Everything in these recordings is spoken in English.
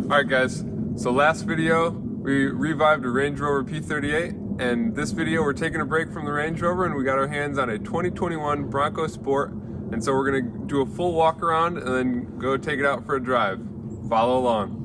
Alright guys, so last video we revived a Range Rover P38, and this video we're taking a break from the Range Rover and we got our hands on a 2021 Bronco Sport, and so we're going to do a full walk around and then go take it out for a drive. Follow along.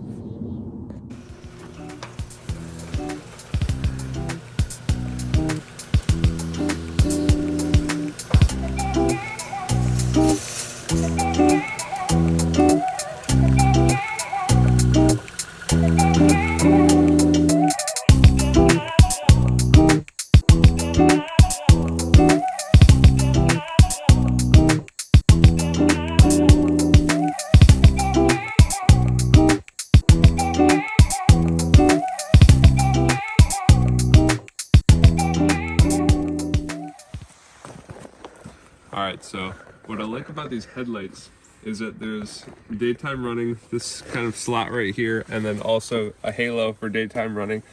Alright, so what I like about these headlights is that there's daytime running, this kind of slot right here, and then also a halo for daytime running.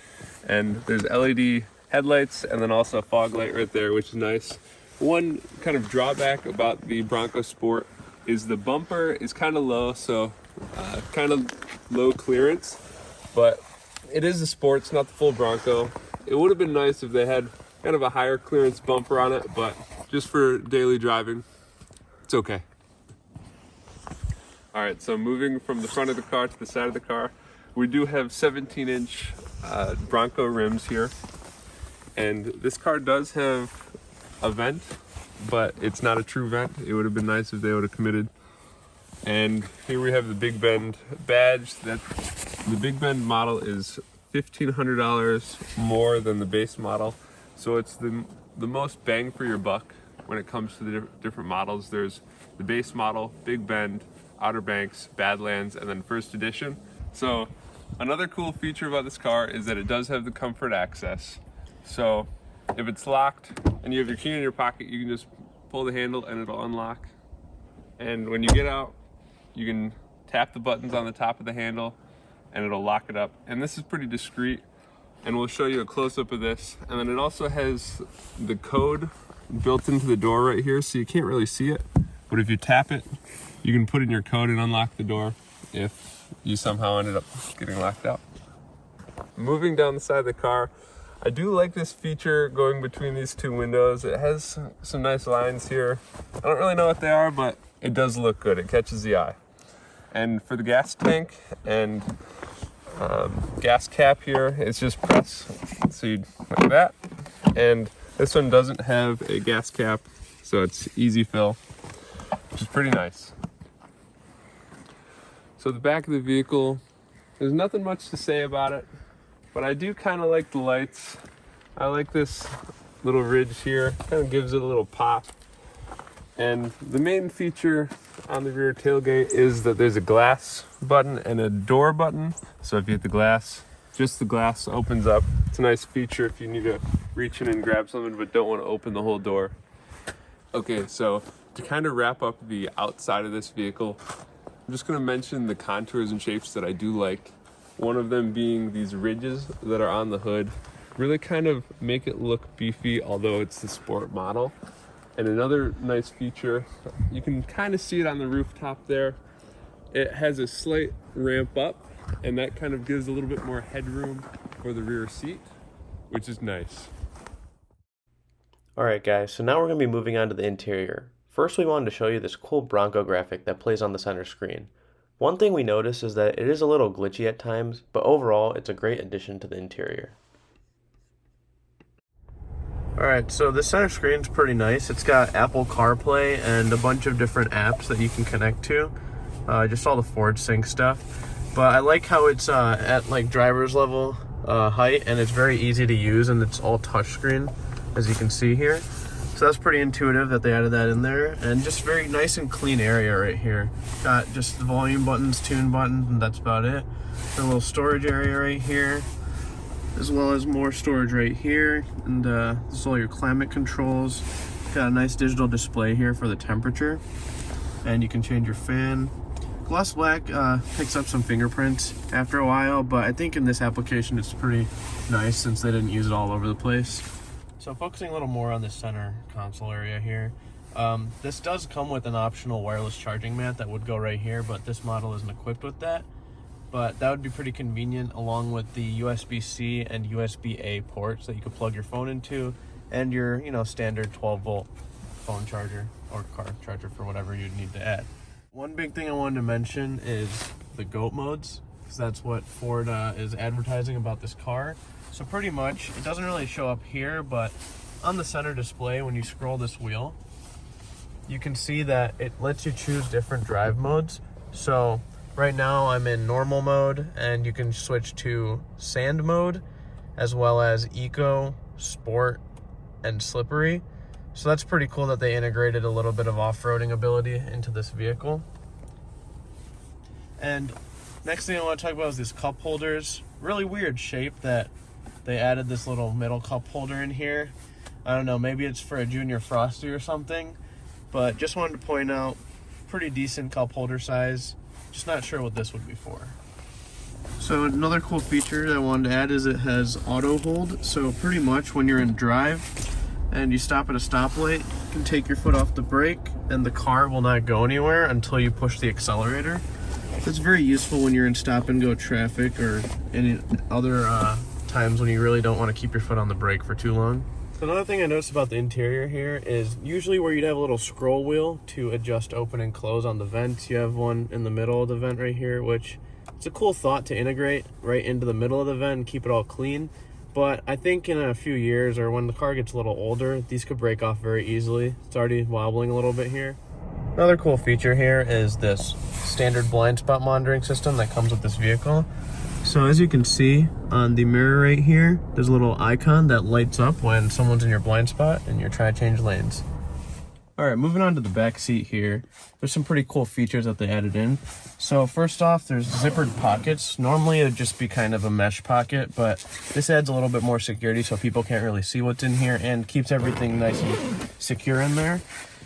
And there's LED headlights and then also a fog light right there, which is nice. One kind of drawback about the Bronco Sport is the bumper is kind of low, so kind of low clearance, but it is a Sport, it's not the full Bronco. It would have been nice if they had kind of a higher clearance bumper on it, but just for daily driving, it's okay. All right, so moving from the front of the car to the side of the car, we do have 17-inch Bronco rims here. And this car does have a vent, but it's not a true vent. It would have been nice if they would have committed. And here we have the Big Bend badge. The Big Bend model is $1,500 more than the base model. So it's the most bang for your buck when it comes to the different models. There's the base model, Big Bend, Outer Banks, Badlands, and then First Edition. So another cool feature about this car is that it does have the comfort access. So if it's locked and you have your key in your pocket, you can just pull the handle and it'll unlock. And when you get out, you can tap the buttons on the top of the handle and it'll lock it up. And this is pretty discreet, and we'll show you a close-up of this. And then it also has the code built into the door right here, so you can't really see it. But if you tap it, you can put in your code and unlock the door if you somehow ended up getting locked out. Moving down the side of the car, I do like this feature going between these two windows. It has some nice lines here. I don't really know what they are, but it does look good. It catches the eye. And for the gas tank and gas cap here, it's just press. So you like that. And this one doesn't have a gas cap, so it's easy fill, which is pretty nice. So the back of the vehicle, there's nothing much to say about it, but I do kind of like the lights. I like this little ridge here, kind of gives it a little pop. And the main feature on the rear tailgate is that there's a glass button and a door button. So if you hit the glass, just the glass opens up. It's a nice feature if you need to reach in and grab something but don't want to open the whole door. Okay, so to kind of wrap up the outside of this vehicle, I'm just going to mention the contours and shapes that I do like. One of them being these ridges that are on the hood. Really kind of make it look beefy, although it's the Sport model. And another nice feature, you can kind of see it on the rooftop there. It has a slight ramp up, and that kind of gives a little bit more headroom for the rear seat, which is nice. Alright guys, so now we're going to be moving on to the interior. First we wanted to show you this cool Bronco graphic that plays on the center screen. One thing we noticed is that it is a little glitchy at times, but overall it's a great addition to the interior. Alright, so the center screen's pretty nice. It's got Apple CarPlay and a bunch of different apps that you can connect to. Just all the Ford Sync stuff. But I like how it's at like driver's level height, and it's very easy to use, and it's all touchscreen, as you can see here. So that's pretty intuitive that they added that in there, and just very nice and clean area right here. Got just the volume buttons, tune buttons, and that's about it. A little storage area right here, as well as more storage right here, and this is all your climate controls. Got a nice digital display here for the temperature, and you can change your fan. Gloss black picks up some fingerprints after a while, but I think in this application it's pretty nice since they didn't use it all over the place. So focusing a little more on the center console area here, this does come with an optional wireless charging mat that would go right here, but this model isn't equipped with that. but that would be pretty convenient, along with the USB-C and USB-A ports that you could plug your phone into, and your, standard 12-volt phone charger or car charger for whatever you'd need to add. One big thing I wanted to mention is the GOAT modes, because that's what Ford is advertising about this car. So pretty much, it doesn't really show up here, but on the center display, when you scroll this wheel, you can see that it lets you choose different drive modes. So right now I'm in normal mode, and you can switch to sand mode, as well as eco, sport, and slippery. So that's pretty cool that they integrated a little bit of off-roading ability into this vehicle. And next thing I want to talk about is these cup holders. Really weird shape that they added this little middle cup holder in here. I don't know, maybe it's for a Junior Frosty or something, but just wanted to point out, pretty decent cup holder size. Just not sure what this would be for. So another cool feature that I wanted to add is it has auto hold. So pretty much when you're in drive and you stop at a stoplight, you can take your foot off the brake and the car will not go anywhere until you push the accelerator. It's very useful when you're in stop and go traffic or any other times when you really don't want to keep your foot on the brake for too long. So another thing I noticed about the interior here is usually where you'd have a little scroll wheel to adjust open and close on the vents, you have one in the middle of the vent right here, which it's a cool thought to integrate right into the middle of the vent and keep it all clean. But I think in a few years, or when the car gets a little older, these could break off very easily. It's already wobbling a little bit here. Another cool feature here is this standard blind spot monitoring system that comes with this vehicle. So as you can see on the mirror right here, there's a little icon that lights up when someone's in your blind spot and you're trying to change lanes. All right, moving on to the back seat here. There's some pretty cool features that they added in. So first off, there's zippered pockets. Normally it would just be kind of a mesh pocket, but this adds a little bit more security so people can't really see what's in here and keeps everything nice and secure in there.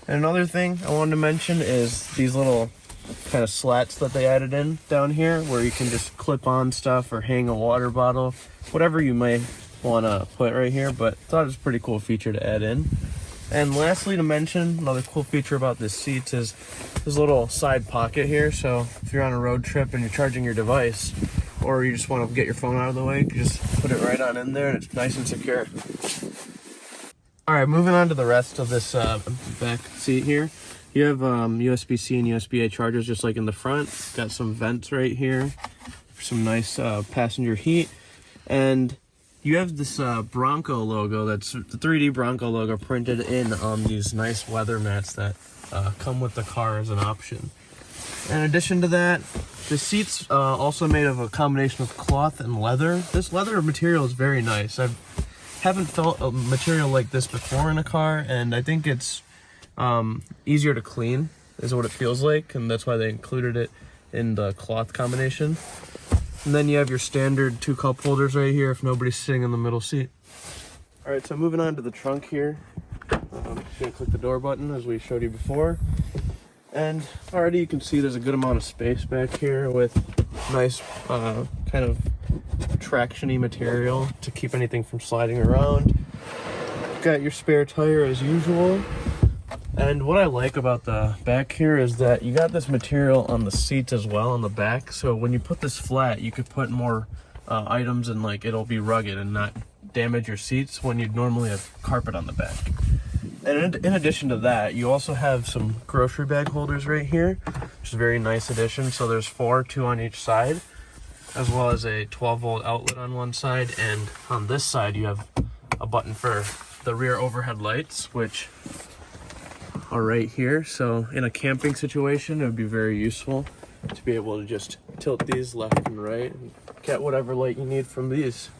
And another thing I wanted to mention is these little kind of slats that they added in down here where you can just clip on stuff or hang a water bottle, whatever you might want to put right here, but I thought it was a pretty cool feature to add in. And lastly to mention, another cool feature about this seat is this little side pocket here. So if you're on a road trip and you're charging your device, or you just want to get your phone out of the way, you can just put it right on in there and it's nice and secure. All right, moving on to the rest of this back seat here. You have USB-C and USB-A chargers just like in the front. Got some vents right here for some nice passenger heat. And you have this Bronco logo, that's the 3D Bronco logo printed in on these nice leather mats that come with the car as an option. In addition to that, the seat's also made of a combination of cloth and leather. This leather material is very nice. I haven't felt a material like this before in a car, and I think it's easier to clean is what it feels like, and that's why they included it in the cloth combination. And then you have your standard 2 cup holders right here if nobody's sitting in the middle seat. All right, so moving on to the trunk here. I'm just gonna click the door button as we showed you before. And already you can see there's a good amount of space back here with nice kind of traction-y material to keep anything from sliding around. Got your spare tire as usual. And what I like about the back here is that you got this material on the seats as well on the back. So when you put this flat, you could put more items and like it'll be rugged and not damage your seats when you'd normally have carpet on the back. And in addition to that, you also have some grocery bag holders right here, which is a very nice addition. So there's 4, 2 on each side, as well as a 12-volt outlet on one side. And on this side, you have a button for the rear overhead lights, which are right here. So in a camping situation, it would be very useful to be able to just tilt these left and right and get whatever light you need from these.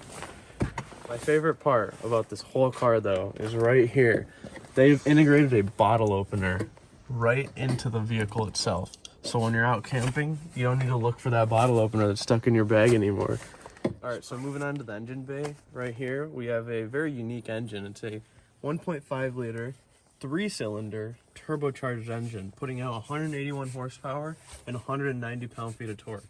My favorite part about this whole car though is right here. They've integrated a bottle opener right into the vehicle itself. So when you're out camping, you don't need to look for that bottle opener that's stuck in your bag anymore. All right, so moving on to the engine bay right here, we have a very unique engine. It's a 1.5 liter 3-cylinder turbocharged engine, putting out 181 horsepower and 190 pound-feet of torque.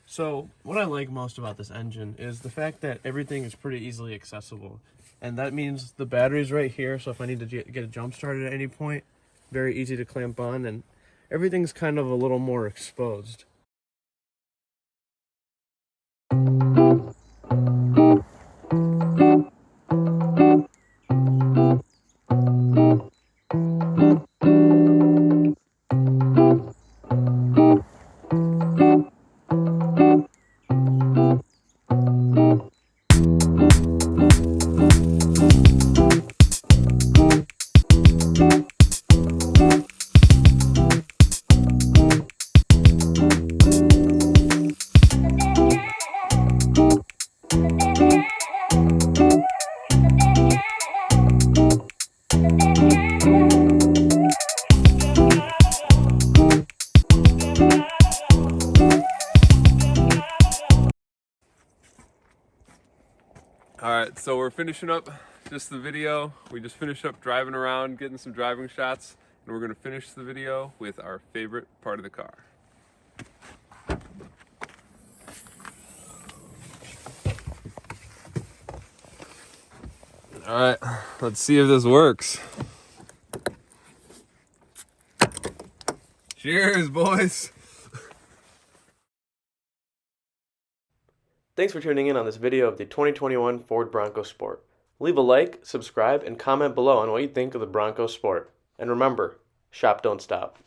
So what I like most about this engine is the fact that everything is pretty easily accessible. And that means the battery's right here, so if I need to get a jump started at any point, very easy to clamp on, and everything's kind of a little more exposed. All right, so we're finishing up just the video. We just finished up driving around, getting some driving shots, and we're gonna finish the video with our favorite part of the car. All right, let's see if this works. Cheers, boys. Thanks for tuning in on this video of the 2021 Ford Bronco Sport. Leave a like, subscribe, and comment below on what you think of the Bronco Sport. And remember, shop don't stop.